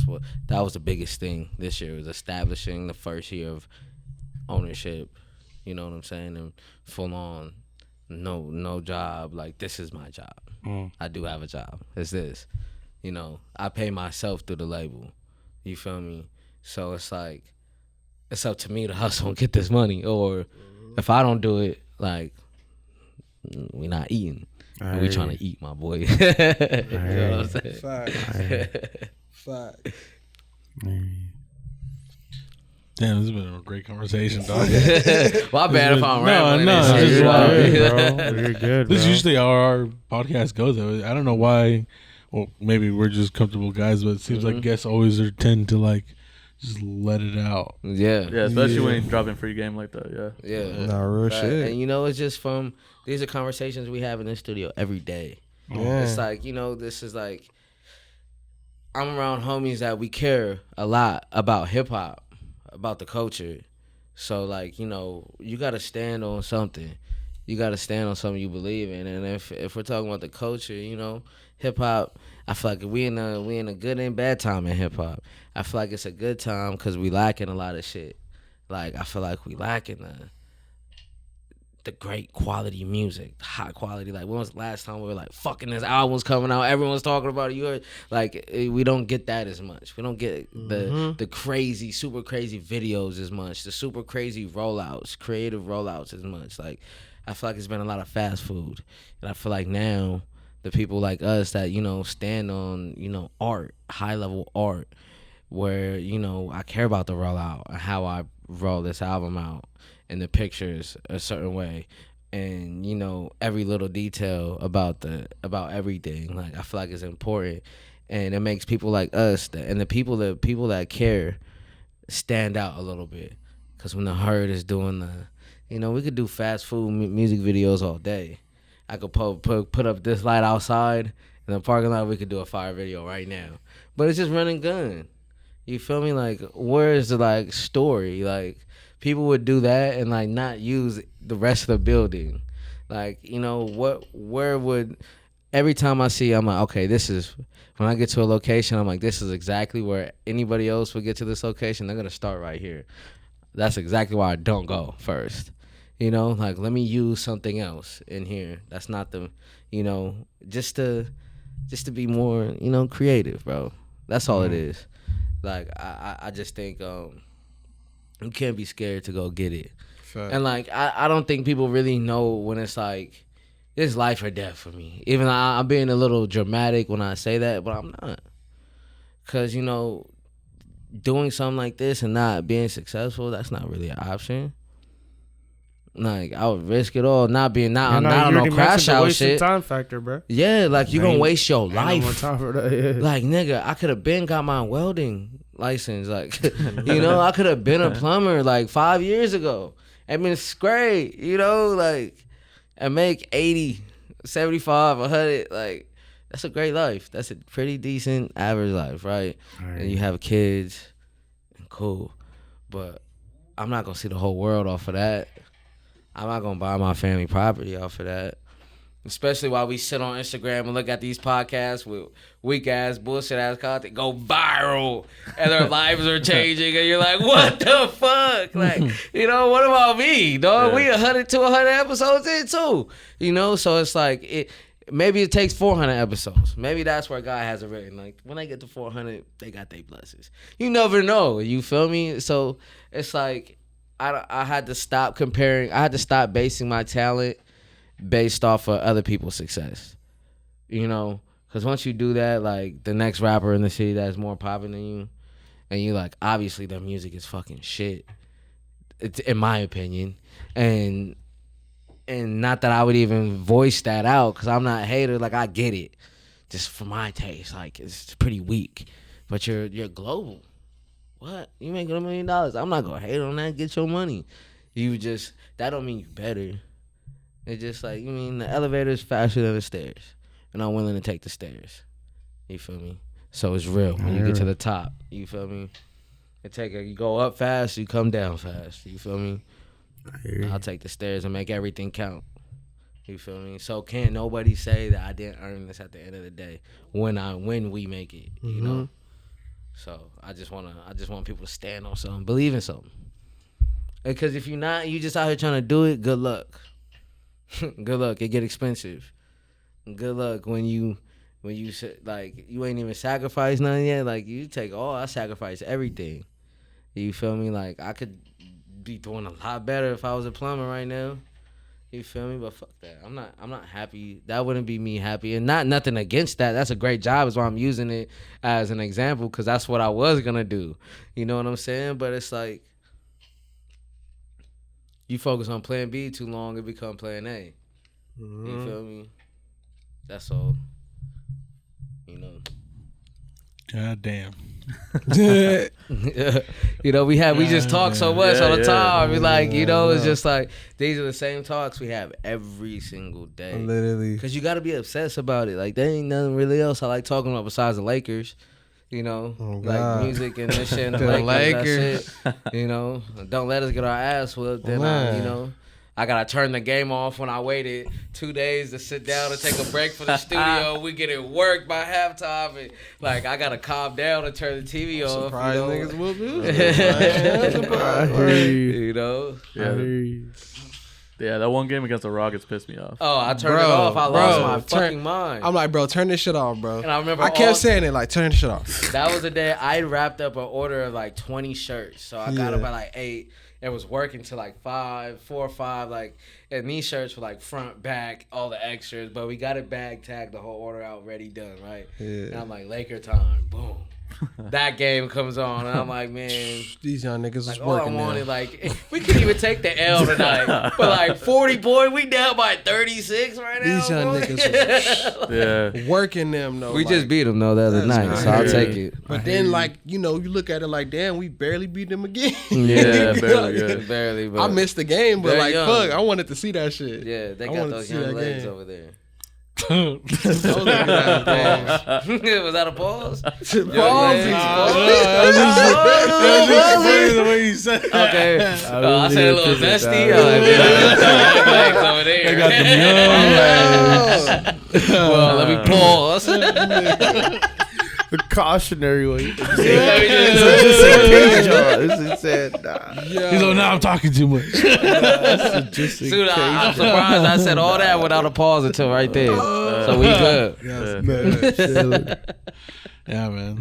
was the biggest thing this year, was establishing the first year of ownership. You know what I'm saying? And full on, no job. Like, this is my job. I do have a job. It's this. You know, I pay myself through the label. You feel me? So it's like, it's up to me to hustle and get this money. Or if I don't do it, like, we not eating. We trying to eat, my boy. You know what I'm saying? Fact. Damn, this has been a great conversation, dog. My bad if I'm rambling. No, You're good, bro. This is usually how our podcast goes. Though. I don't know why. Well, maybe we're just comfortable guys, but it seems like guests always tend to like just let it out. Yeah, especially when you drop in free game like that. Yeah. Nah, real shit. And you know, it's just these are conversations we have in the studio every day. Yeah. It's like, you know, this is like, I'm around homies that we care a lot about hip hop, about the culture. So like, you know, you gotta stand on something. You gotta stand on something you believe in. And if we're talking about the culture, you know, hip hop, I feel like we in a good and bad time in hip hop. I feel like it's a good time because we lacking a lot of shit. Like, I feel like we lacking the great quality music, high quality. Like, when was the last time we were like, fucking this album's coming out, everyone's talking about it? You heard? Like, we don't get that as much. We don't get the crazy, super crazy videos as much, the super crazy rollouts, creative rollouts as much. Like, I feel like it's been a lot of fast food. And I feel like now the people like us that, you know, stand on, you know, art, high level art, where, you know, I care about the rollout and how I roll this album out and the pictures a certain way, and, you know, every little detail about everything. Like, I feel like it's important, and it makes people like us and the people that care stand out a little bit. Because when the herd is doing you know, we could do fast food music videos all day. I could put up this light outside in the parking lot. We could do a fire video right now, but it's just run and gun. You feel me? Like, where is the like story? Like, people would do that and like not use the rest of the building. Like, you know, where would, every time I see, I'm like, okay, this is, when I get to a location, I'm like, this is exactly where anybody else would get to this location. They're going to start right here. That's exactly why I don't go first. You know, like, let me use something else in here. That's not the, you know, just to be more, you know, creative, bro. That's all it is. Like, I just think you can't be scared to go get it. Fact. And like, I don't think people really know when it's like, it's life or death for me. Even I'm being a little dramatic when I say that, but I'm not. Because, you know, doing something like this and not being successful, that's not really an option. Like, I would risk it all, not on no crash out shit. Time factor, bro. Yeah, like, you gonna waste your life. No time for that, yeah. Like, nigga, I could have been got my welding license. Like, you know, I could have been a plumber like 5 years ago. I mean, it's great, you know, like, and make 80, 75, 100, like, that's a great life. That's a pretty decent average life, right? And you have kids, and cool. But I'm not going to see the whole world off of that. I'm not going to buy my family property off of that. Especially while we sit on Instagram and look at these podcasts with weak-ass, bullshit-ass content go viral, and their lives are changing, and you're like, what the fuck? Like, you know, what about me, dog? We 100 to 100 episodes in, too. You know, so it's like, maybe it takes 400 episodes. Maybe that's where God has it written. Like, when they get to 400, they got their blessings. You never know. You feel me? So it's like, I had to stop comparing. I had to stop basing my talent based off of other people's success, you know, because once you do that, like the next rapper in the city that's more popular than you, and you like, obviously their music is fucking shit, it's, in my opinion, and not that I would even voice that out, because I'm not a hater, like I get it, just for my taste, like it's pretty weak, but you're global. What? You making $1 million? I'm not gonna hate on that. Get your money. You just, that don't mean you better. It's just like, you mean the elevator is faster than the stairs, and I'm willing to take the stairs. You feel me? So it's real when you get to the top. You feel me? You go up fast, you come down fast. You feel me? I'll take the stairs and make everything count. You feel me? So can't nobody say that I didn't earn this at the end of the day when we make it. You know? So I just want people to stand on something, believe in something. Because if you're not, you just out here trying to do it. Good luck. Good luck. It get expensive. Good luck when you like you ain't even sacrificed nothing yet. Like you take I sacrifice everything. You feel me? Like I could be doing a lot better if I was a plumber right now. You feel me? But fuck that. I'm not happy. That wouldn't be me happy. And nothing against that. That's a great job. Is why I'm using it as an example, because that's what I was gonna do. You know what I'm saying? But it's like, you focus on plan B too long, it become plan A. You feel me? That's all. You know. God damn. You know, we just talk so much all the time. We like, you know, it's just like, these are the same talks we have every single day. Literally. Because you got to be obsessed about it. Like, there ain't nothing really else I like talking about besides the Lakers. You know, like music and this shit and the Lakers. That's it. You know, don't let us get our ass whooped. Then you know, I gotta turn the game off when I waited 2 days to sit down and take a break from the studio. We get it work by halftime, and like I gotta calm down and turn the TV off. Surprised niggas whoop you know, yeah, that one game against the Rockets pissed me off. Oh, I turned it off. I lost my fucking mind. I'm like, bro, turn this shit off, bro. And I remember I kept saying it, like, turn this shit off. That was the day I wrapped up an order of like 20 shirts. So I got up at like 8. It was working till like 4 or 5. Like, and these shirts were like front, back, all the extras. But we got it bag tagged, the whole order out, ready, done, right? Yeah. And I'm like, Laker time, boom. That game comes on, and I'm like, man, these young niggas like, is working all I wanted, like, we couldn't even take the L tonight. But like 40 boy, we down by 36 right now. These young niggas was working them though. We just beat them though the other night, so I'll take it. But then like, you know, you look at it like, damn, we barely beat them again. Yeah, barely. But I missed the game, but like, young. fuck, I wanted to see that shit. Yeah, they got those young legs over there. Was Was that a pause? The way you said it. Okay. I said a little zesty. Legs over there. They got them young legs. Well, let me pause. The cautionary way. He's like, now I'm talking too much. Dude, I'm surprised I said all that without a pause until right there. So we good. Yeah, man.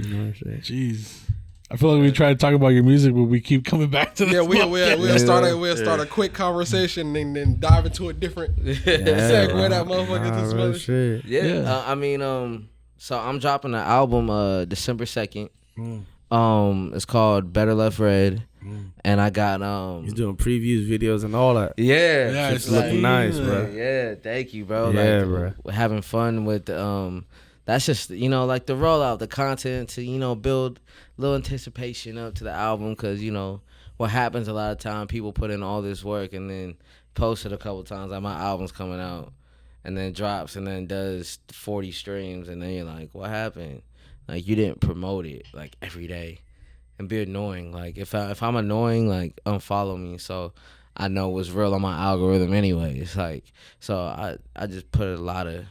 Jeez. I feel like we try to talk about your music, but we keep coming back to this. Yeah, we'll start a quick conversation and then dive into a different segue that motherfucker to some other shit. Yeah. I mean, so I'm dropping an album December 2nd. It's called Better Left Red. And I got He's doing previews, videos, and all that. Yeah, it's looking nice, bro. Yeah, thank you, bro. Yeah, like, bro. Having fun with that's just, you know, like the rollout, the content to, you know, build a little anticipation up to the album, because, you know, what happens a lot of time, people put in all this work and then post it a couple times, like my album's coming out, and then drops and then does 40 streams, and then you're like, what happened? Like, you didn't promote it like every day, and be annoying. Like, if I'm annoying, like, unfollow me, so I know what's real on my algorithm anyway. It's like, so I just put a lot of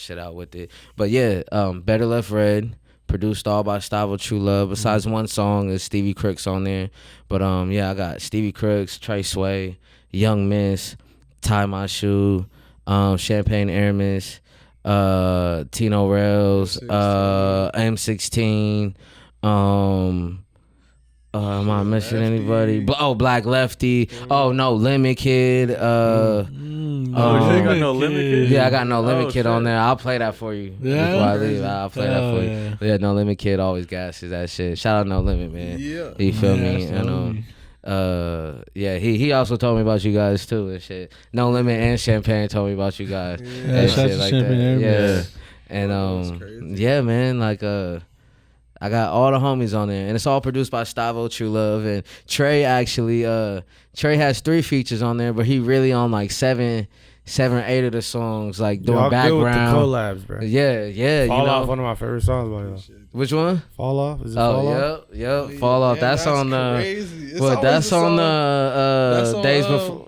shit out with it. But yeah, Better Left Red, produced all by Stavo True Love. Besides one song, is Stevie Crooks on there. But yeah, I got Stevie Crooks, Trey Sway, Young Miss, Tie My Shoe, Champagne Aramis, Tino Rails, M16. Am I missing anybody? Black Lefty. Oh, No Limit Kid. You got No Limit Kid? Yeah, I got No Limit Kid on there. I'll play that for you before I leave. I'll play that for you. Yeah, No Limit Kid always gasses that shit. Shout out No Limit, man. Yeah. You feel me? And yeah, he also told me about you guys too and shit. No Limit and Champagne told me about you guys. And shout out shit to like Champagne, that. Yeah. And yeah, man, like I got all the homies on there, and it's all produced by Stavo True Love. And Trey actually, Trey has 3 features on there, but he really on like 7 or 8 of the songs, like doing Y'all background. good with the collabs, bro. Yeah. Fall you know, Off, one of my favorite songs by y'all. which one? Fall Off? Is it Fall Off? Yep. Fall Off. That's on the. What? That's on the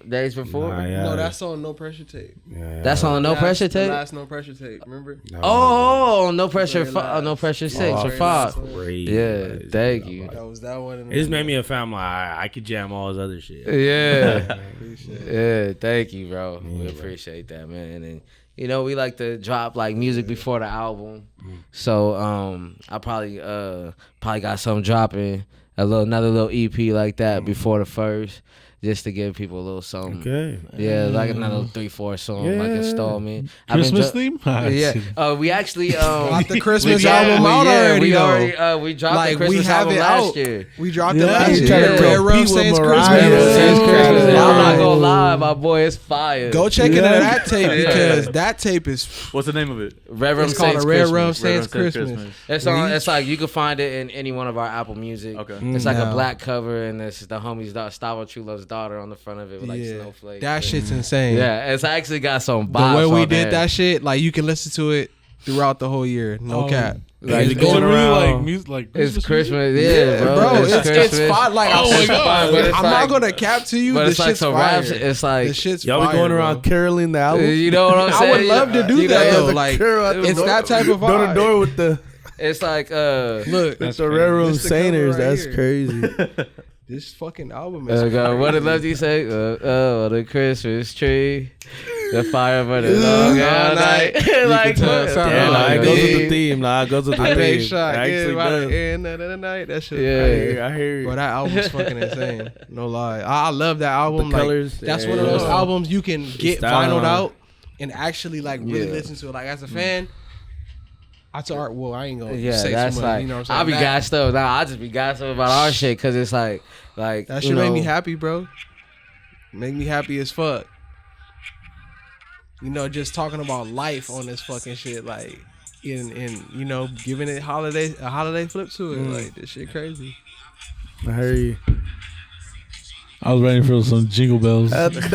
Days Before. Nah, yeah. No, that's on No Pressure Tape. Yeah. That's on the No Pressure The tape. last No Pressure Tape. Remember? Oh, No Pressure. Very last. No Pressure 6 Fall or Off 5. is crazy. Yeah, thank you. That was that one. It just made me a fan. Like, I could jam all his other shit. Yeah. Yeah, thank you, bro. We appreciate that, man. And you know, we like to drop like music before the album. So I probably got something dropping, another little EP like that before the first, just to give people a little something. Okay. Yeah, like another 3-4 song, like installment. Christmas theme? Yeah. We actually got the Christmas album out already. We dropped Like, the Christmas we have album it last out. year. We dropped it Yeah. last You year. trying to Red Rum compete with Saints Mariah. Christmas. Saints Christmas. Yeah. I'm not gonna lie, my boy, it's fire. Go check into that tape because that tape is. What's the name of it? Reverend It's called Saints a Red Christmas. Rum Saints Reverend Saints Christmas. It's on. It's like you can find it in any one of our Apple Music. Okay. It's like a No. black cover, and it's the homie's Stavo True Love's daughter on the front of it with like Yeah, snowflakes. that shit's insane. Yeah, it's actually got some The vibes. way we on did there. that shit, like you can listen to it throughout the whole year. No cap. Like, Is it Is it going really around? like music? Like It's music? Christmas, yeah, bro. It's Christmas. fine. Like, Oh my God. But it's I'm like- not gonna cap to you. But The it's like shit's some fire. raps. It's like The shit's Y'all be fire, going bro. around caroling the album? you know what I'm saying. I would love to do You that know, though. Like, it's that type of Door to vibe. door with the It's like Look, the Red Room This the cover Sainers. right That's here. crazy. this fucking album is. what did Lefty say? The Christmas tree, the fire for the long all night. Like, tell what? something. Yeah, like, it goes with the theme. It goes with the I make theme. shot. It Yeah, actually by does. the end of the night. That shit. Yeah. I hear you. Bro, that album's fucking insane. No lie. I love that album. The Like, colors, that's yeah, one of those yeah. albums you can get style. vinyled out and actually like really Yeah. listen to it. Like as a fan, I told well, I ain't gonna Yeah, say that's too much. like You know what I'm saying? I'll be That- gassed up. Nah, I just be gassed up about our shit because it's like That you shit make me know, happy, bro. Make me happy as fuck. You know, just talking about life on this fucking shit, like in you know, giving it a holiday flip to it. Like this shit crazy. I hear you. I was waiting for some jingle bells. He's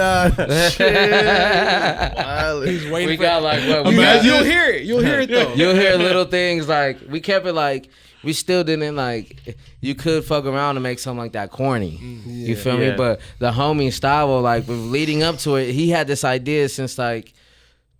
waiting We for got like what? you We got, you'll hear it. You'll hear it though. you'll hear little things like we kept it like we still didn't like you could fuck around and make something like that corny. You feel me? Yeah. But the homie Stavo, like leading up to it, he had this idea since like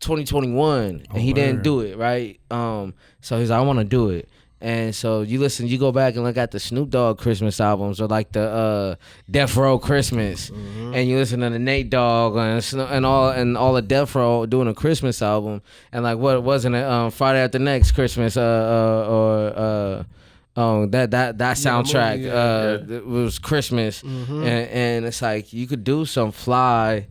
2021 and he didn't do it, right? So he's like, I want to do it. And so you go back and look at the Snoop Dogg Christmas albums or like the Death Row Christmas, and you listen to the Nate Dogg and all the Death Row doing a Christmas album, and like what wasn't it Friday After Next Christmas or that soundtrack it was Christmas, and it's like you could do some fly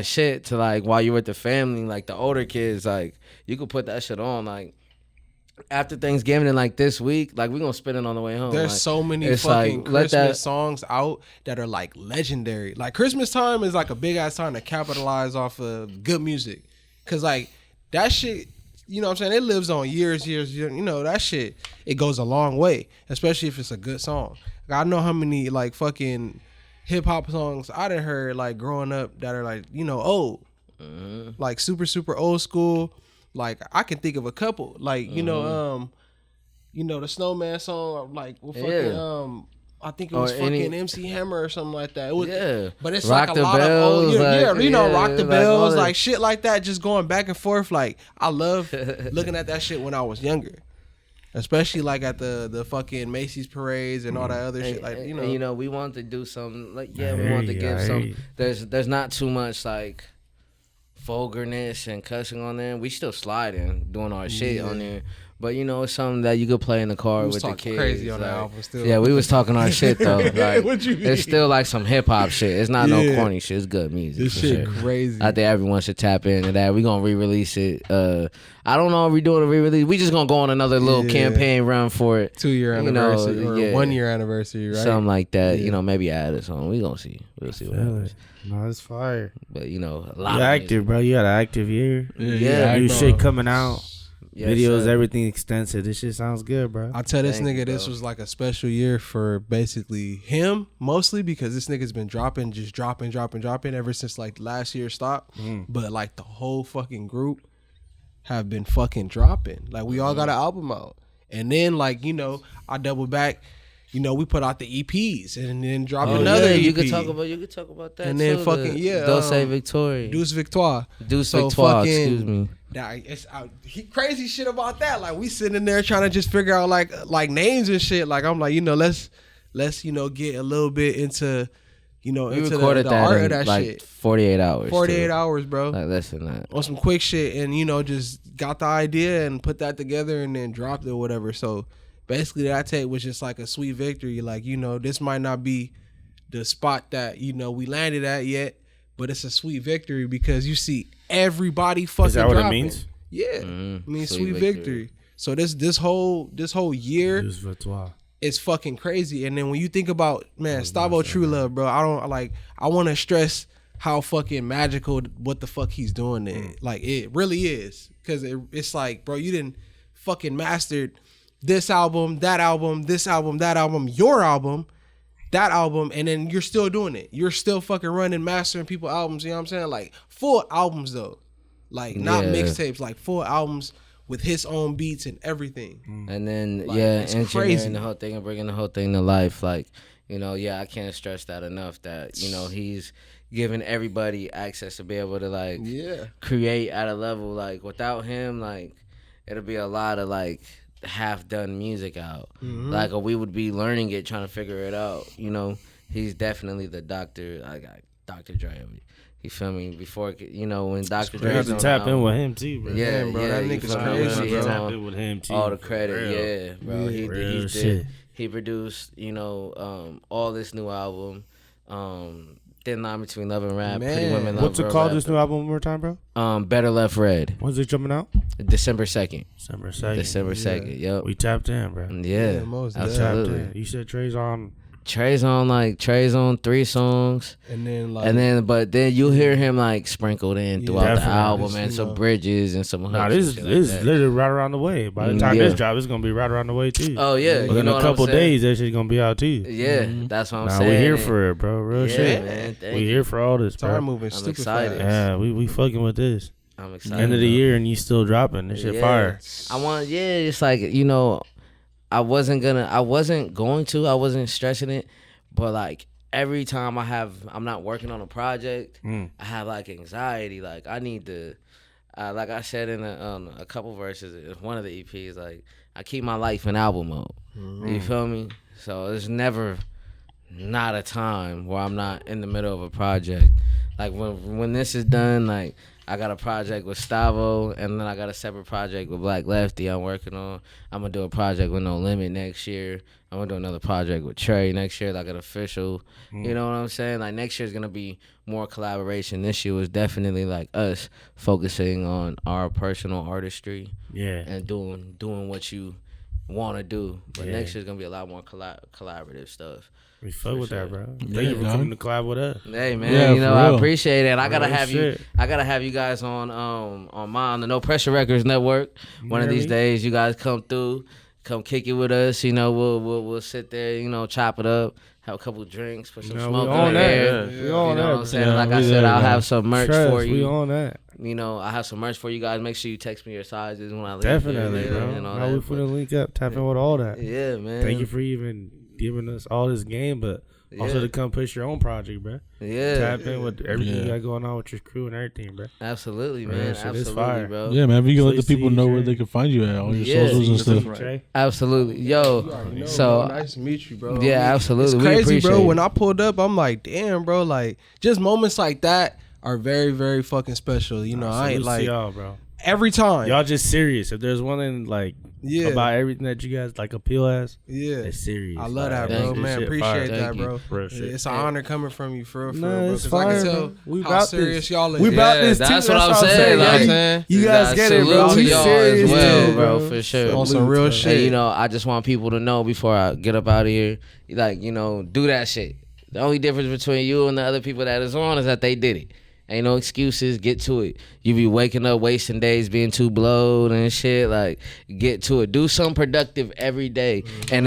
shit to like while you're with the family, like the older kids, like you could put that shit on like. After Thanksgiving and like this week, like we're gonna spend it on the way home. There's like, so many it's fucking like, let Christmas that- songs out that are like legendary. Like Christmas time is like a big ass time to capitalize off of good music. Cause like that shit, you know what I'm saying? It lives on years, you know, that shit, it goes a long way. Especially if it's a good song. Like, I know how many like fucking hip hop songs I done heard like growing up that are like, you know, old. Like super old school. Like I can think of a couple. Like, you know, the Snowman song, like with fucking I think it was fucking MC Hammer or something like that. It was, but it's Rock like the a lot Bells, of old, you know, Rock the like Bells, like shit like that, just going back and forth. Like I love looking at that shit when I was younger, especially like at the fucking Macy's parades and all that other shit. Like you know, we want to do something like we want to give some. There's not too much like vulgarness and cussing on there. We still sliding, doing our shit on there. But you know, it's something that you could play in the car with the kids. Crazy on like, the album still. Yeah, we was talking our shit though. Like, What you mean? It's still like some hip hop shit. It's not no corny shit. It's good music. This for shit sure. crazy. I think everyone should tap into that. We gonna re-release it. I don't know if we doing a re-release. We just gonna go on another little campaign run for it. 2-year anniversary or 1 year anniversary, right? Something like that. You know, maybe add a song. We gonna see. We'll see what happens. No, it's fire. But you know, a lot You of active, bro. You got an active year. Yeah, New bro. shit coming out. Yes, Videos, sir. everything extensive. This shit sounds good, bro. I tell this Thank nigga you, this bro. was like a special year for basically him mostly because this nigga's been dropping ever since like last year stopped. But like the whole fucking group have been fucking dropping. Like we all got an album out. And then like, you know, I double back, you know, we put out the EPs and then drop another EP. You could talk about that. And then too, fucking, Dulce Victoria. Deuce Victoire. Deuce So Victoire, fucking- excuse me. Crazy shit about that. Like we sitting there trying to just figure out like names and shit. Like I'm like, you know, let's you know get a little bit into, you know, We into recorded the that art in of that like shit. 48 hours. 48 too. hours, bro. Like less than that. On some quick shit, and you know, just got the idea and put that together and then dropped it or whatever. So basically, that tape was just like a sweet victory. Like, you know, this might not be the spot that, you know, we landed at yet, but it's a sweet victory because you see everybody fucking Is that what it dropping. means? Yeah, I mean Sweet sweet victory. So this whole year Deuce Victoire. is fucking crazy. And then when you think about Stavo True Love, bro, I want to stress how fucking magical what the fuck he's doing there. Like it really is, because it's like, bro, you didn't fucking mastered this album, that album, this album, that album, your album, that album, and then you're still doing it. You're still fucking running, mastering people albums. You know what I'm saying? Like full albums though. Like not mixtapes, like full albums with his own beats and everything. And then Like, it's engineering crazy. the whole thing and bringing the whole thing to life. Like, you know, I can't stress that enough. That, you know, he's giving everybody access to be able to like create at a level. Like without him, like it'll be a lot of like half done music out. Like, or we would be learning it, trying to figure it out. You know, he's definitely the doctor. I got Dr. Dre. You feel me? Before, you know, when Dr. Dre You have to tap in with him too, bro. Yeah, bro, that you nigga's feel me? crazy, bro. Tap in with him too. All the for credit, real. yeah, bro. He Real did. shit. He produced, you know, all this new album. Thin Line Between Love and Rap. Man. Pretty Women Love What's it Real called? Rap. This new album one more time, bro? Better Left Red. When's it jumping out? December 2nd. December 2nd. December 2nd. Yep. We tapped in, bro. Yeah. most We tapped absolutely. in. You said Trey's on. Trey's on 3 songs. And then But then you'll hear him like sprinkled in throughout the definitely. album and You some know. bridges and some hooks. Nah, and this shit is like that. literally right around the way. By the time Yeah. this drop, it's gonna be right around the way too. Oh yeah. You Within know a what couple I'm saying? days, that shit's gonna be out too. Yeah, that's what I'm Nah, saying. we here And- for it, bro. Real yeah, shit. man. Thank We you. here for all this, time bro. moving I'm stupid excited. fast. Yeah, we fucking with this. I'm excited. End of the bro. year and you still dropping. This shit Yeah. fire. It's like, you know, I wasn't stressing it, but like every time I'm not working on a project, I have like anxiety. Like I need to, like I said in a couple verses, in one of the EPs, like I keep my life in album mode. You feel me? So there's never not a time where I'm not in the middle of a project. Like when this is done, like I got a project with Stavo, and then I got a separate project with Black Lefty I'm working on. I'm gonna do a project with No Limit next year. I'm gonna do another project with Trey next year, like an official. You know what I'm saying? Like next year's gonna be more collaboration. This year was definitely like us focusing on our personal artistry Yeah. and doing what you want to do. But Yeah. next year's gonna be a lot more collaborative stuff. We fuck with that, bro. Thank Yeah, you for dog. coming to collab with us. Hey man, Yeah, you know for I real. appreciate it. I gotta Real have shit. you guys on the No Pressure Records Network. One of these days, you guys come through, come kick it with us. You know, we'll sit there, you know, chop it up, have a couple drinks, put some smoke in the air. We You on know that. what I'm saying? Yeah, Like we I said, there, I'll bro. have some merch Trust, for we you. on that. You know, I have some merch for you guys. Make sure you text me your sizes when I leave. Definitely, here, bro. and all Now that, we finna link up, tap in with all that. yeah, man. Thank you for even giving us all this game, but also to come push your own project, bro. Yeah, Tap in with everything you Yeah. got going on with your crew and everything, bro. absolutely, Real man. shit, it's Absolutely, fire. bro. Yeah, man. If you can let the people know where CJ. they can find you at, all your Yeah. socials and stuff. Right. Jay? Absolutely, yo. No, So bro, nice to meet you, bro. yeah, absolutely. It's We crazy, appreciate bro. it. When I pulled up, I'm like, damn, bro. Like, just moments like that are very, very fucking special. You know, I ain't Salute to like y'all, bro. every time. Y'all just serious. If there's one thing like Yeah. about everything that you guys like appeal as, Yeah, it's serious. I love that, Thank bro. you. Man, Shit appreciate fire. that, Thank you. bro. Real shit. It's an honor coming from you, for real, Nah, bro. it's 'Cause I fire, can tell bro. We how about serious this. y'all is. We about Yeah, this too. that's what I'm I'm saying. Like, Like, you guys get it, bro. salute to We y'all serious as well, too, bro, for sure. On some real shit. And, you know, I just want people to know before I get up out of here, like, you know, do that shit. The only difference between you and the other people that is on is that they did it. Ain't no excuses. Get to it. You be waking up, wasting days, being too blowed and shit. Like, get to it. Do something productive every day. And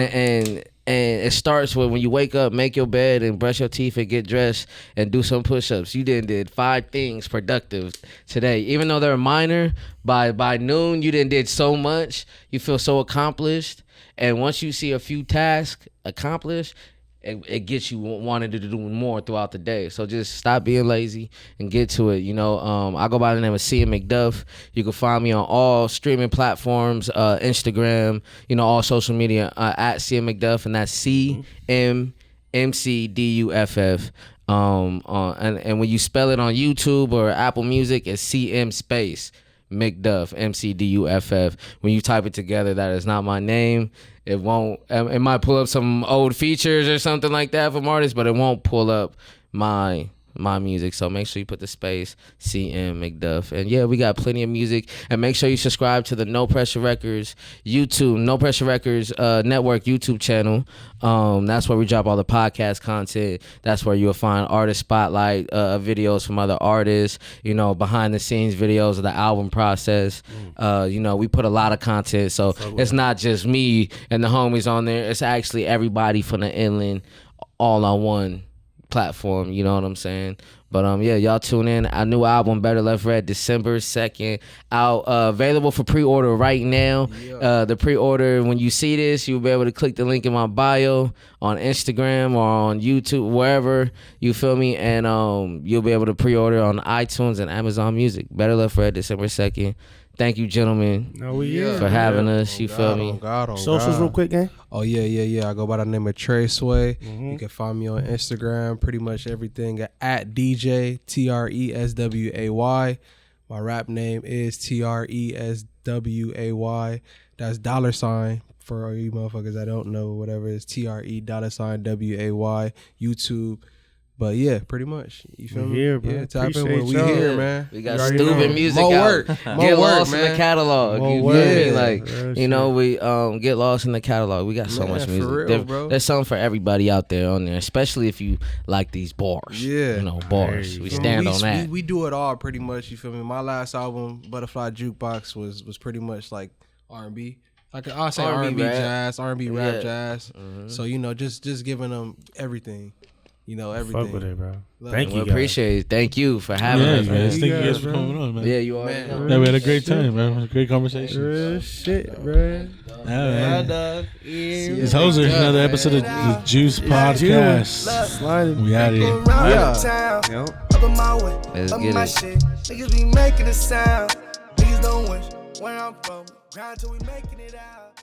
it starts with when you wake up, make your bed and brush your teeth and get dressed and do some push-ups. You did 5 things productive today. Even though they're minor, by noon you did so much. You feel so accomplished. And once you see a few tasks accomplished, it gets you wanting to do more throughout the day. So just stop being lazy and get to it. You know, I go by the name of Mcduff. You can find me on all streaming platforms, Instagram, you know, all social media at Mcduff, and that's CMMCDUFF. And when you spell it on YouTube or Apple Music, it's CM space Mcduff, MCDUFF. When you type it together, that is not my name. It won't. It might pull up some old features or something like that from artists, but it won't pull up my music. So make sure you put the space CM Mcduff. And yeah, we got plenty of music. And make sure you subscribe to the No Pressure Records YouTube, No Pressure Records Network YouTube channel. That's where we drop all the podcast content. That's where you'll find artist spotlight videos from other artists, you know, behind the scenes videos of the album process. You know, we put a lot of content. So it's not just me and the homies on there. It's actually everybody from the inland all on one platform, you know what I'm saying? But yeah, y'all tune in. Our new album, Better Left Red, December 2nd, out, available for pre-order right now. The pre-order, when you see this, you'll be able to click the link in my bio on Instagram or on YouTube, wherever, you feel me? And you'll be able to pre-order on iTunes and Amazon Music. Better Left Red, December 2nd. Thank you, gentlemen, for having us. You feel me? Socials real quick, gang. Oh yeah. I go by the name of Trey Sway. You can find me on Instagram, pretty much everything at DJ TRESWAY. My rap name is TRESWAY. That's $. For all you motherfuckers that don't know, whatever it is, $WAY. YouTube. But yeah, pretty much. You feel me? Here, bro. Yeah, tap in Appreciate when we y'all. here, man. We got You already stupid know. music More out. work. Get More lost work, in the man. catalog. More You work. feel me? Yeah. Like, Real you know, shit. we get lost in the catalog. We got so Man, much for music. real, bro. There's something for everybody out there on there, especially if you like these bars. Yeah. You know, bars. There We you go. stand we, on that. We do it all pretty much. You feel me? My last album, Butterfly Jukebox, was pretty much like R&B. Like I'll say R&B rap. jazz, R&B rap Yeah. jazz. So you know, just giving them everything. You know, everything. Fuck with it, bro. Love Thank it. you, We guys. appreciate it. Thank you for having Yeah, us, man. man. Thank you guys guys, for bro. coming on, man. Yeah, you already Man. know. Yeah, we had a great time, man. It was a great conversation. Real shit, bro. Yeah, man. Yeah. This hoes are another episode of the Juice Podcast. Sliding. We out here. Go around Yeah. the town, Yep. up in my way, Let's up get my it. shit. Niggas be making a sound. Niggas don't wish where I'm from. Grind till we making it out.